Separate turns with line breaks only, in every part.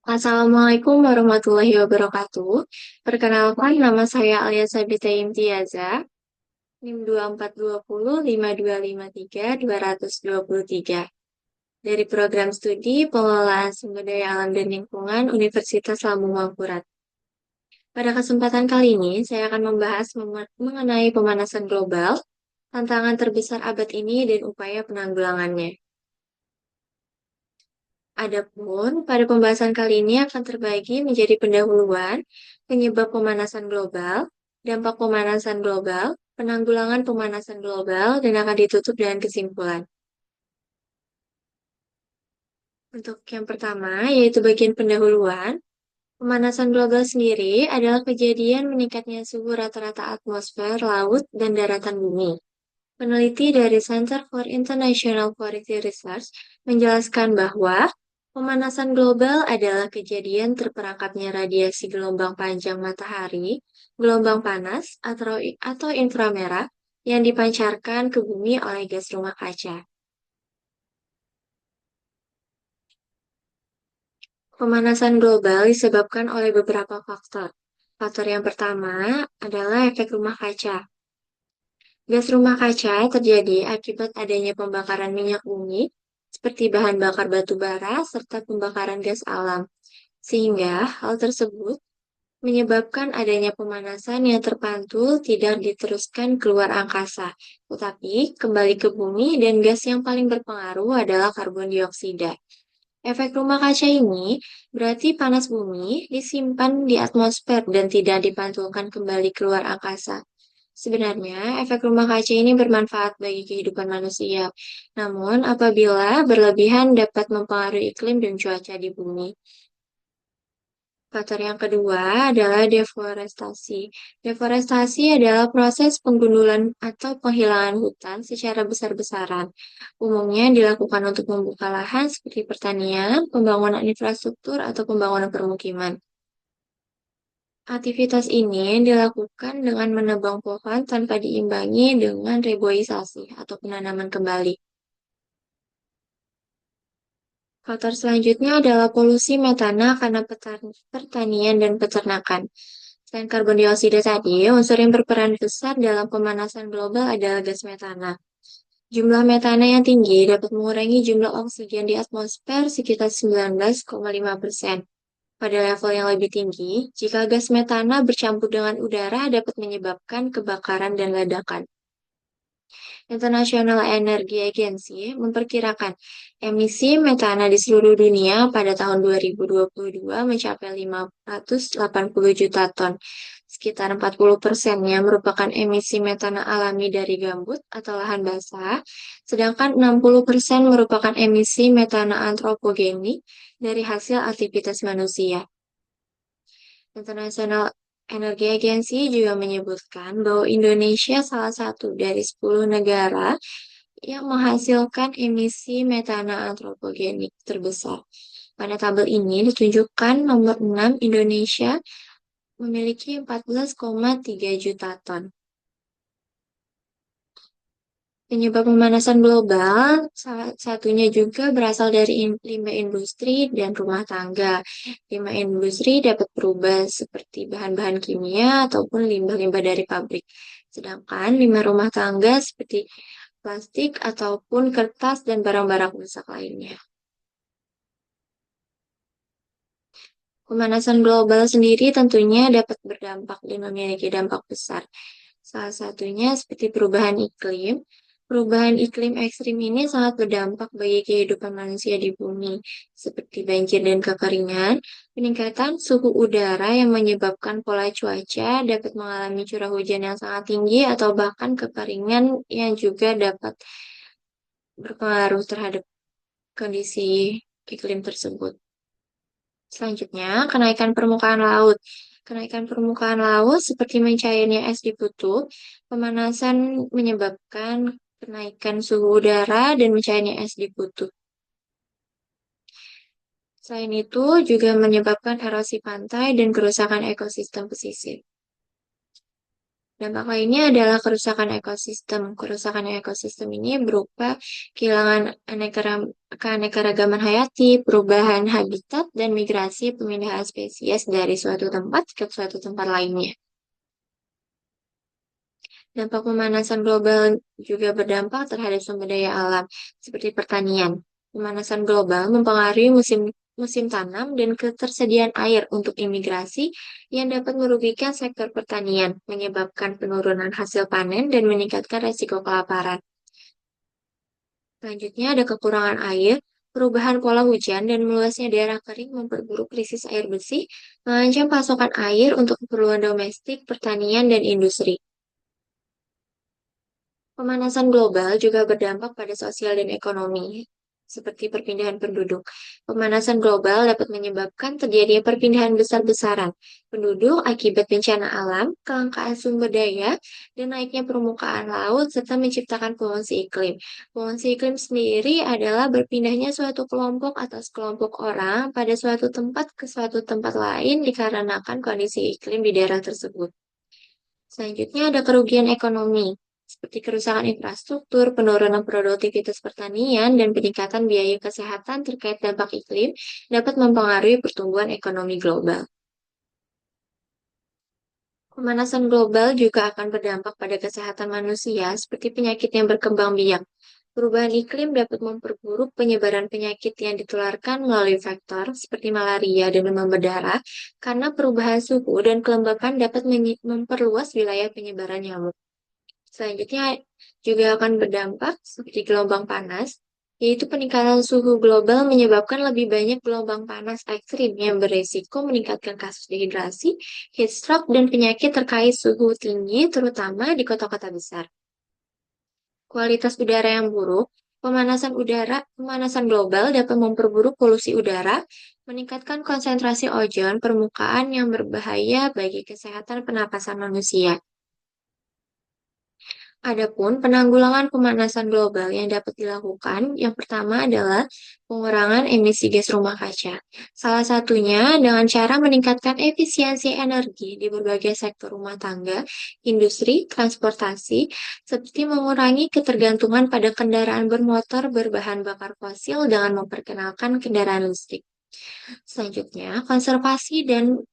Assalamualaikum warahmatullahi wabarakatuh. Perkenalkan, nama saya Alia Sabita Imtiaza, NIM 24205253-223 dari Program Studi Pengelolaan Sumber Daya Alam dan Lingkungan Universitas Lambung Mangkurat. Pada kesempatan kali ini, saya akan membahas mengenai pemanasan global, tantangan terbesar abad ini, dan upaya penanggulangannya. Adapun pada pembahasan kali ini akan terbagi menjadi pendahuluan, penyebab pemanasan global, dampak pemanasan global, penanggulangan pemanasan global, dan akan ditutup dengan kesimpulan. Untuk yang pertama, yaitu bagian pendahuluan, pemanasan global sendiri adalah kejadian meningkatnya suhu rata-rata atmosfer, laut, dan daratan bumi. Peneliti dari Center for International Forestry Research menjelaskan bahwa pemanasan global adalah kejadian terperangkapnya radiasi gelombang panjang matahari, gelombang panas, atau inframerah yang dipancarkan ke bumi oleh gas rumah kaca. Pemanasan global disebabkan oleh beberapa faktor. Faktor yang pertama adalah efek rumah kaca. Gas rumah kaca terjadi akibat adanya pembakaran minyak bumi, seperti bahan bakar batu bara, serta pembakaran gas alam. Sehingga hal tersebut menyebabkan adanya pemanasan yang terpantul tidak diteruskan keluar angkasa, tetapi kembali ke bumi dan gas yang paling berpengaruh adalah karbon dioksida. Efek rumah kaca ini berarti panas bumi disimpan di atmosfer dan tidak dipantulkan kembali keluar angkasa. Sebenarnya, efek rumah kaca ini bermanfaat bagi kehidupan manusia. Namun, apabila berlebihan dapat mempengaruhi iklim dan cuaca di bumi. Faktor yang kedua adalah deforestasi. Deforestasi adalah proses penggundulan atau penghilangan hutan secara besar-besaran. Umumnya dilakukan untuk membuka lahan seperti pertanian, pembangunan infrastruktur, atau pembangunan permukiman. Aktivitas ini dilakukan dengan menebang pohon tanpa diimbangi dengan reboisasi atau penanaman kembali. Faktor selanjutnya adalah polusi metana karena pertanian dan peternakan. Selain karbon dioksida tadi, unsur yang berperan besar dalam pemanasan global adalah gas metana. Jumlah metana yang tinggi dapat mengurangi jumlah oksigen di atmosfer sekitar 19,5%. Pada level yang lebih tinggi, jika gas metana bercampur dengan udara dapat menyebabkan kebakaran dan ledakan. International Energy Agency memperkirakan emisi metana di seluruh dunia pada tahun 2022 mencapai 580 juta ton. Sekitar 40%-nya merupakan emisi metana alami dari gambut atau lahan basah, sedangkan 60% merupakan emisi metana antropogenik dari hasil aktivitas manusia. International Energy Agency juga menyebutkan bahwa Indonesia salah satu dari 10 negara yang menghasilkan emisi metana antropogenik terbesar. Pada tabel ini ditunjukkan nomor 6 Indonesia memiliki 14,3 juta ton. Penyebab pemanasan global, salah satunya juga berasal dari limbah industri dan rumah tangga. Limbah industri dapat berubah seperti bahan-bahan kimia ataupun limbah-limbah dari pabrik. Sedangkan limbah rumah tangga seperti plastik ataupun kertas dan barang-barang rusak lainnya. Pemanasan global sendiri tentunya dapat berdampak dan memiliki dampak besar. Salah satunya seperti perubahan iklim. Perubahan iklim ekstrim ini sangat berdampak bagi kehidupan manusia di bumi, seperti banjir dan kekeringan. Peningkatan suhu udara yang menyebabkan pola cuaca dapat mengalami curah hujan yang sangat tinggi atau bahkan kekeringan yang juga dapat berpengaruh terhadap kondisi iklim tersebut. Selanjutnya, kenaikan permukaan laut. Kenaikan permukaan laut seperti mencairnya es di kutub, pemanasan menyebabkan kenaikan suhu udara dan mencairnya es di kutub. Selain itu, juga menyebabkan erosi pantai dan kerusakan ekosistem pesisir. Dampak lainnya adalah kerusakan ekosistem. Kerusakan ekosistem ini berupa kehilangan keanekaragaman hayati, perubahan habitat, dan migrasi pemindahan spesies dari suatu tempat ke suatu tempat lainnya. Dampak pemanasan global juga berdampak terhadap sumber daya alam, seperti pertanian. Pemanasan global mempengaruhi musim musim tanam dan ketersediaan air untuk imigrasi yang dapat merugikan sektor pertanian, menyebabkan penurunan hasil panen dan meningkatkan resiko kelaparan. Selanjutnya ada kekurangan air, perubahan pola hujan dan meluasnya daerah kering memperburuk krisis air bersih, mengancam pasokan air untuk keperluan domestik, pertanian, dan industri. Pemanasan global juga berdampak pada sosial dan ekonomi, seperti perpindahan penduduk. Pemanasan global dapat menyebabkan terjadinya perpindahan besar-besaran penduduk akibat bencana alam, kelangkaan sumber daya, dan naiknya permukaan laut, serta menciptakan pengungsi iklim. Pengungsi iklim sendiri adalah berpindahnya suatu kelompok atau sekelompok orang pada suatu tempat ke suatu tempat lain dikarenakan kondisi iklim di daerah tersebut. Selanjutnya ada kerugian ekonomi, seperti kerusakan infrastruktur, penurunan produktivitas pertanian, dan peningkatan biaya kesehatan terkait dampak iklim dapat mempengaruhi pertumbuhan ekonomi global. Pemanasan global juga akan berdampak pada kesehatan manusia, seperti penyakit yang berkembang biak. Perubahan iklim dapat memperburuk penyebaran penyakit yang ditularkan melalui faktor seperti malaria dan demam berdarah, karena perubahan suhu dan kelembapan dapat memperluas wilayah penyebaran nyamuk. Selanjutnya juga akan berdampak seperti gelombang panas, yaitu peningkatan suhu global menyebabkan lebih banyak gelombang panas ekstrim yang beresiko meningkatkan kasus dehidrasi, heat stroke, dan penyakit terkait suhu tinggi, terutama di kota-kota besar. Kualitas udara yang buruk, pemanasan global dapat memperburuk polusi udara, meningkatkan konsentrasi ozon permukaan yang berbahaya bagi kesehatan pernapasan manusia. Adapun penanggulangan pemanasan global yang dapat dilakukan, yang pertama adalah pengurangan emisi gas rumah kaca. Salah satunya dengan cara meningkatkan efisiensi energi di berbagai sektor rumah tangga, industri, transportasi, seperti mengurangi ketergantungan pada kendaraan bermotor berbahan bakar fosil dengan memperkenalkan kendaraan listrik. Selanjutnya, konservasi dan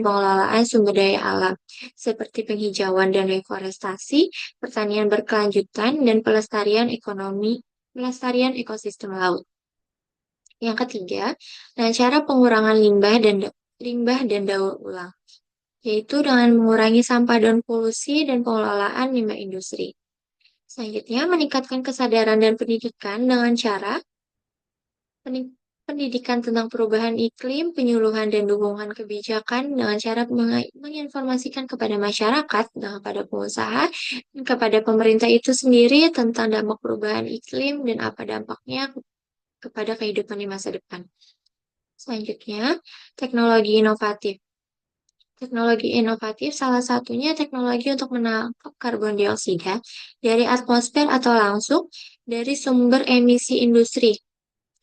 pengelolaan sumber daya alam, seperti penghijauan dan reforestasi, pertanian berkelanjutan, dan pelestarian ekosistem laut. Yang ketiga, dengan cara pengurangan limbah dan daur ulang, yaitu dengan mengurangi sampah dan polusi dan pengelolaan limbah industri. Selanjutnya, meningkatkan kesadaran dan pendidikan dengan cara pendidikan tentang perubahan iklim, penyuluhan dan dukungan kebijakan dengan cara menginformasikan kepada masyarakat, dan kepada pengusaha, dan kepada pemerintah itu sendiri tentang dampak perubahan iklim dan apa dampaknya kepada kehidupan di masa depan. Selanjutnya, teknologi inovatif. Teknologi inovatif salah satunya teknologi untuk menangkap karbon dioksida dari atmosfer atau langsung dari sumber emisi industri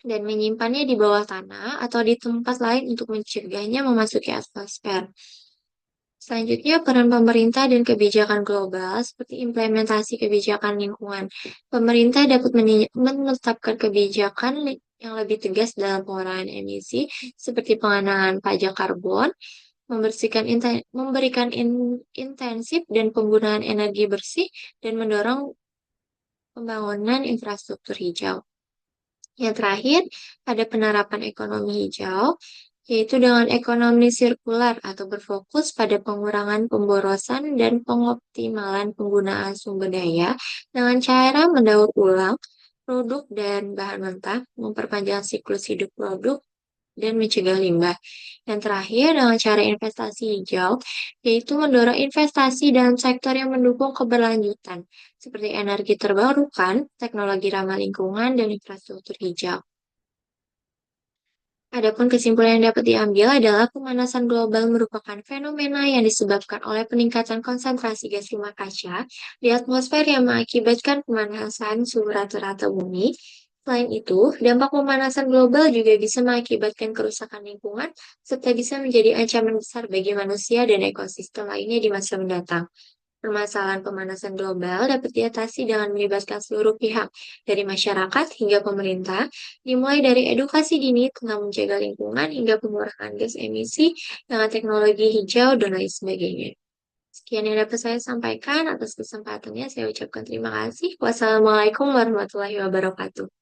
dan menyimpannya di bawah tanah atau di tempat lain untuk mencegahnya memasuki atmosfer. Selanjutnya, peran pemerintah dan kebijakan global seperti implementasi kebijakan lingkungan. Pemerintah dapat menetapkan kebijakan yang lebih tegas dalam pengurangan emisi, seperti pengenaan pajak karbon, memberikan intensif dan penggunaan energi bersih, dan mendorong pembangunan infrastruktur hijau. Yang terakhir, ada penerapan ekonomi hijau, yaitu dengan ekonomi sirkular atau berfokus pada pengurangan pemborosan dan pengoptimalan penggunaan sumber daya dengan cara mendaur ulang produk dan bahan mentah, memperpanjang siklus hidup produk, dan mencegah limbah. Yang terakhir, dengan cara investasi hijau, yaitu mendorong investasi dalam sektor yang mendukung keberlanjutan, seperti energi terbarukan, teknologi ramah lingkungan, dan infrastruktur hijau. Adapun kesimpulan yang dapat diambil adalah pemanasan global merupakan fenomena yang disebabkan oleh peningkatan konsentrasi gas rumah kaca di atmosfer yang mengakibatkan pemanasan suhu rata-rata bumi Selain itu, dampak pemanasan global juga bisa mengakibatkan kerusakan lingkungan, serta bisa menjadi ancaman besar bagi manusia dan ekosistem lainnya di masa mendatang. Permasalahan pemanasan global dapat diatasi dengan melibatkan seluruh pihak, dari masyarakat hingga pemerintah, dimulai dari edukasi dini tentang menjaga lingkungan hingga pengurangan gas emisi dengan teknologi hijau dan lain sebagainya. Sekian yang dapat saya sampaikan. Atas kesempatannya saya ucapkan terima kasih. Wassalamualaikum warahmatullahi wabarakatuh.